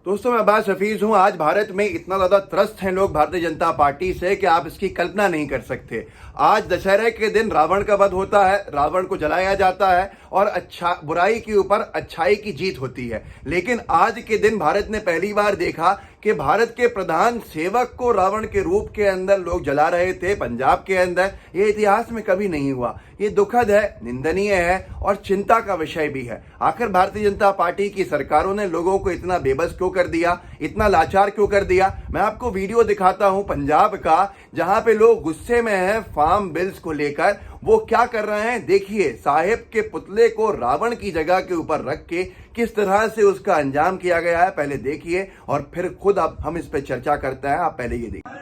दोस्तों, मैं अब्बास हफीज हूं। आज भारत में इतना ज्यादा त्रस्त हैं लोग भारतीय जनता पार्टी से कि आप इसकी कल्पना नहीं कर सकते। आज दशहरे के दिन रावण का वध होता है, रावण को जलाया जाता है और बुराई के ऊपर अच्छाई की जीत होती है। लेकिन आज के दिन भारत ने पहली बार देखा कि भारत के प्रधान सेवक को रावण के रूप के अंदर लोग जला रहे थे पंजाब के अंदर। ये इतिहास में कभी नहीं हुआ। ये दुखद है, निंदनीय है और चिंता का विषय भी है। आखिर भारतीय जनता पार्टी की सरकारों ने लोगों को इतना बेबस क्यों कर दिया, इतना लाचार क्यों कर दिया। मैं आपको वीडियो दिखाता हूं पंजाब का, जहां पे लोग गुस्से में हैं फार्म बिल्स को लेकर। वो क्या कर रहे हैं देखिए। साहेब के पुतले को रावण की जगह के ऊपर रख के किस तरह से उसका अंजाम किया गया है, पहले देखिए और फिर खुद अब हम इस पर चर्चा करते हैं। आप पहले ये देखिए।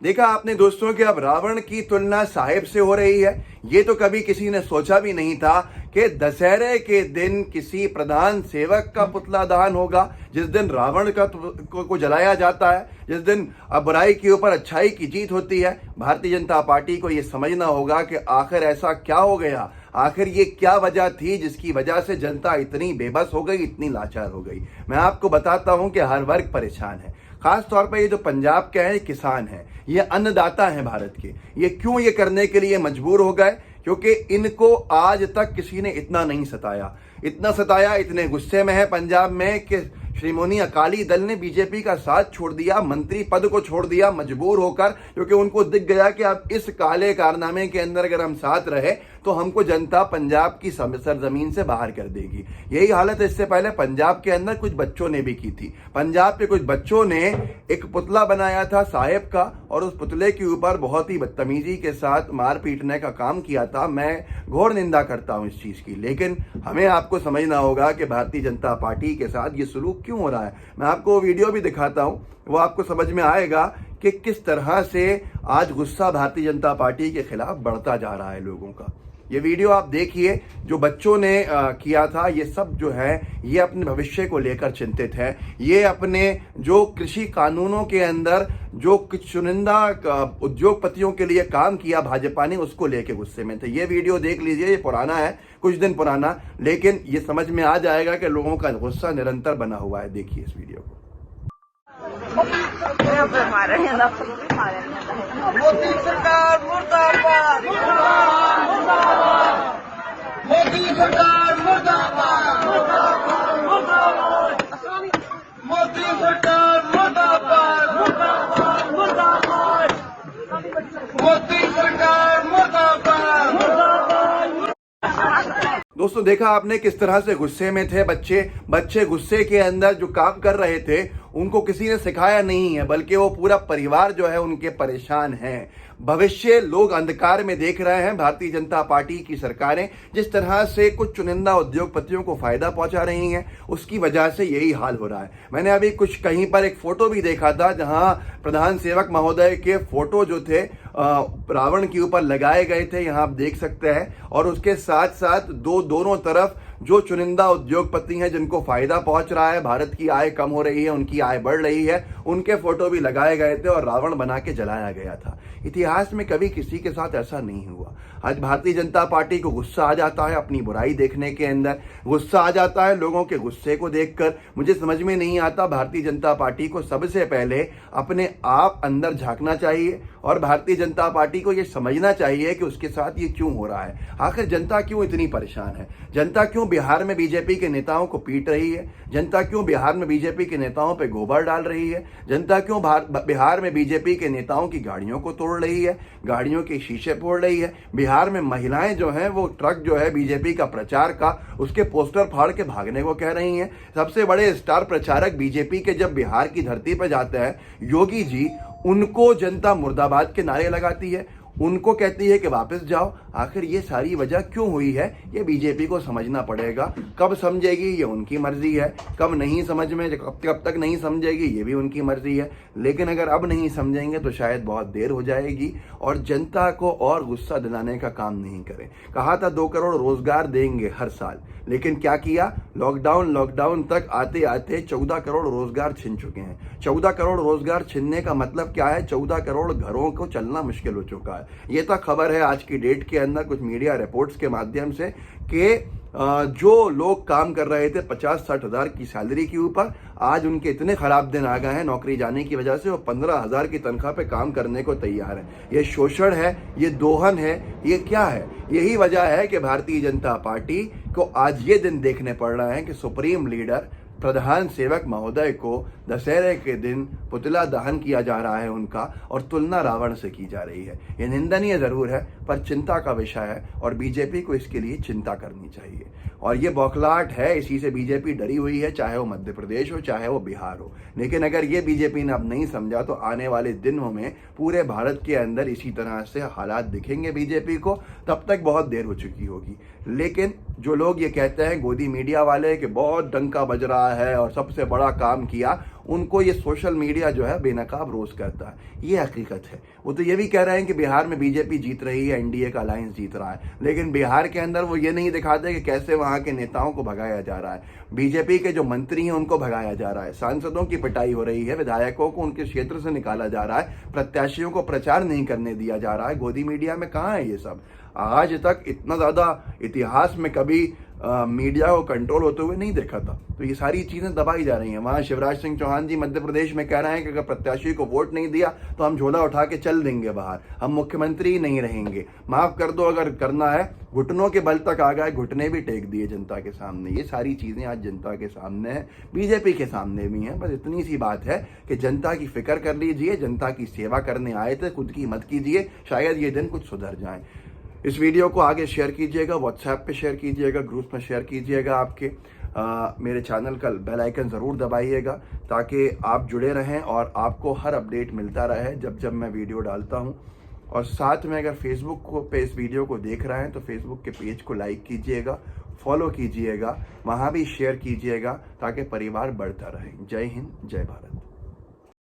देखा आपने दोस्तों कि अब रावण की तुलना साहेब से हो रही है। ये तो कभी किसी ने सोचा भी नहीं था कि दशहरे के दिन किसी प्रधान सेवक का पुतला दहन होगा, जिस दिन रावण को जलाया जाता है, जिस दिन बुराई के ऊपर अच्छाई की जीत होती है। भारतीय जनता पार्टी को यह समझना होगा कि आखिर ऐसा क्या हो गया, आखिर ये क्या वजह थी जिसकी वजह से जनता इतनी बेबस हो गई, इतनी लाचार हो गई। मैं आपको बताता हूं कि हर वर्ग परेशान है। खास तौर पर ये जो पंजाब के हैं, किसान हैं, ये अन्नदाता हैं भारत के। ये क्यों ये करने के लिए मजबूर हो गए? क्योंकि इनको आज तक किसी ने इतना नहीं सताया, इतने गुस्से में है पंजाब में कि श्रीमोनी अकाली दल ने बीजेपी का साथ छोड़ दिया, मंत्री पद को छोड़ दिया मजबूर होकर, क्योंकि उनको दिख गया कि अब इस काले कारनामे के अंदर अगर हम साथ रहे तो हमको जनता पंजाब की सरजमीन से बाहर कर देगी। यही हालत इससे पहले पंजाब के अंदर कुछ बच्चों ने भी की थी। पंजाब के कुछ बच्चों ने एक पुतला बनाया था साहेब का और उस पुतले के ऊपर बहुत ही बदतमीजी के साथ मार पीटने का काम किया था। मैं घोर निंदा करता हूं इस चीज की, लेकिन हमें आपको समझना होगा कि भारतीय जनता पार्टी के साथ ये सलूक क्यों हो रहा है। मैं आपको वीडियो भी दिखाता हूं, वो आपको समझ में आएगा कि किस तरह से आज गुस्सा भारतीय जनता पार्टी के खिलाफ बढ़ता जा रहा है लोगों का। ये वीडियो आप देखिए, जो बच्चों ने किया था, ये सब जो है ये अपने भविष्य को लेकर चिंतित है। ये अपने जो कृषि कानूनों के अंदर जो कुछ चुनिंदा उद्योगपतियों के लिए काम किया भाजपा ने, उसको लेकर गुस्से में थे। ये वीडियो देख लीजिए, ये पुराना है, कुछ दिन पुराना, लेकिन ये समझ में आ जाएगा कि लोगों का गुस्सा निरंतर बना हुआ है। देखिए इस वीडियो को। मोदी सरकार मुर्दाबाद, मोदी सरकार मुर्दाबाद, मोदी सरकार मुर्दाबाद, मोदी सरकार मुर्दाबाद। दोस्तों, देखा आपने किस तरह से गुस्से में थे बच्चे गुस्से के अंदर जो काम कर रहे थे उनको किसी ने सिखाया नहीं है, बल्कि वो पूरा परिवार जो है उनके परेशान है। भविष्य लोग अंधकार में देख रहे हैं। भारतीय जनता पार्टी की सरकारें जिस तरह से कुछ चुनिंदा उद्योगपतियों को फायदा पहुंचा रही हैं, उसकी वजह से यही हाल हो रहा है। मैंने अभी कुछ कहीं पर एक फोटो भी देखा था, जहां प्रधान सेवक महोदय के फोटो जो थे रावण के ऊपर लगाए गए थे, यहां आप देख सकते हैं। और उसके साथ साथ दोनों तरफ जो चुनिंदा उद्योगपति हैं जिनको फायदा पहुंच रहा है, भारत की आय कम हो रही है, उनकी आय बढ़ रही है, उनके फोटो भी लगाए गए थे और रावण बना के जलाया गया था। इतिहास में कभी किसी के साथ ऐसा नहीं हुआ। आज भारतीय जनता पार्टी को गुस्सा आ जाता है अपनी बुराई देखने के अंदर, गुस्सा आ जाता है लोगों के गुस्से को देखकर। मुझे समझ में नहीं आता, भारतीय जनता पार्टी को सबसे पहले अपने आप अंदर झांकना चाहिए और भारतीय जनता पार्टी को यह समझना चाहिए कि उसके साथ ये क्यों हो रहा है। आखिर जनता क्यों इतनी परेशान है, जनता क्यों क्यों बिहार में बीजेपी के नेताओं को पीट रही है, जनता क्यों बिहार में बीजेपी के नेताओं पे गोबर डाल रही है, जनता क्यों बिहार में बीजेपी के नेताओं की गाड़ियों को तोड़ रही है, गाड़ियों के शीशे फोड़ रही है। बिहार में महिलाएं जो हैं वो ट्रक जो है बीजेपी का प्रचार का उसके पोस्टर फाड़ के भागने को कह रही हैं। सबसे बड़े स्टार प्रचारक बीजेपी के जब बिहार की धरती पर जाते हैं योगी जी, उनको जनता मुर्दाबाद के नारे लगाती है, उनको कहती है कि वापस जाओ। आखिर ये सारी वजह क्यों हुई है, ये बीजेपी को समझना पड़ेगा। कब समझेगी ये उनकी मर्जी है, कब नहीं समझ में कब तक नहीं समझेगी ये भी उनकी मर्जी है। लेकिन अगर अब नहीं समझेंगे तो शायद बहुत देर हो जाएगी और जनता को और गुस्सा दिलाने का काम नहीं करें। कहा था 2 करोड़ रोजगार देंगे हर साल, लेकिन क्या किया, लॉकडाउन तक आते आते 14 करोड़ रोजगार छिन चुके हैं। 14 करोड़ रोजगार छिनने का मतलब क्या है, 14 करोड़ घरों को चलना मुश्किल हो चुका है। ये तक खबर है आज की डेट के अंदर कुछ मीडिया रिपोर्ट्स के माध्यम से कि जो लोग काम कर रहे थे 50-60 हज़ार की सैलरी के ऊपर, आज उनके इतने खराब दिन आ गए हैं नौकरी जाने की वजह से, वो 15,000 की तनख्वाह पे काम करने को तैयार है। ये शोषण है, ये दोहन है, ये क्या है? यही वजह है कि भारतीय जनता पार्टी को आज ये दिन देखने पड़ रहा है कि सुप्रीम लीडर प्रधान सेवक महोदय को दशहरे के दिन पुतला दहन किया जा रहा है उनका, और तुलना रावण से की जा रही है। ये निंदनीय जरूर है पर चिंता का विषय है और बीजेपी को इसके लिए चिंता करनी चाहिए। और ये बौखलाहट है, इसी से बीजेपी डरी हुई है, चाहे वो मध्य प्रदेश हो चाहे वो बिहार हो। लेकिन अगर ये बीजेपी ने अब नहीं समझा तो आने वाले दिनों में पूरे भारत के अंदर इसी तरह से हालात दिखेंगे बीजेपी को, तब तक बहुत देर हो चुकी होगी। लेकिन जो लोग ये कहते हैं गोदी मीडिया वाले कि बहुत डंका बज रहा है और सबसे बड़ा काम किया, उनको ये सोशल मीडिया जो है बेनकाब रोज करता है। ये हकीकत है। वो तो ये भी कह रहे हैं कि बिहार में बीजेपी जीत रही है, एनडीए का अलायंस जीत रहा है, लेकिन बिहार के अंदर वो ये नहीं दिखाते कि कैसे वहां के नेताओं को भगाया जा रहा है, बीजेपी के जो मंत्री हैं उनको भगाया जा रहा है, सांसदों की पिटाई हो रही है, विधायकों को उनके क्षेत्र से निकाला जा रहा है, प्रत्याशियों को प्रचार नहीं करने दिया जा रहा है। गोदी मीडिया में कहाँ है ये सब? आज तक इतना ज्यादा इतिहास में कभी मीडिया को कंट्रोल होते हुए नहीं देखा था। तो ये सारी चीजें दबाई जा रही हैं। वहां शिवराज सिंह चौहान जी मध्य प्रदेश में कह रहे हैं कि अगर प्रत्याशी को वोट नहीं दिया तो हम झोला उठा के चल देंगे बाहर, हम मुख्यमंत्री ही नहीं रहेंगे, माफ कर दो, अगर करना है घुटनों के बल तक आ गए, घुटने भी टेक दिए जनता के सामने। ये सारी चीजें आज जनता के सामने है, बीजेपी के सामने भी हैं। बस इतनी सी बात है कि जनता की फिक्र कर लीजिए, जनता की सेवा करने आए थे, खुद की मत कीजिए, शायद ये दिन कुछ सुधर जाए। इस वीडियो को आगे शेयर कीजिएगा, व्हाट्सएप पे शेयर कीजिएगा, ग्रुप में शेयर कीजिएगा। आपके मेरे चैनल का बेल आइकन ज़रूर दबाइएगा ताकि आप जुड़े रहें और आपको हर अपडेट मिलता रहे जब जब मैं वीडियो डालता हूं। और साथ में अगर फेसबुक पे इस वीडियो को देख रहे हैं तो फेसबुक के पेज को लाइक कीजिएगा, फॉलो कीजिएगा, वहाँ भी शेयर कीजिएगा ताकि परिवार बढ़ता रहे। जय हिंद, जय भारत।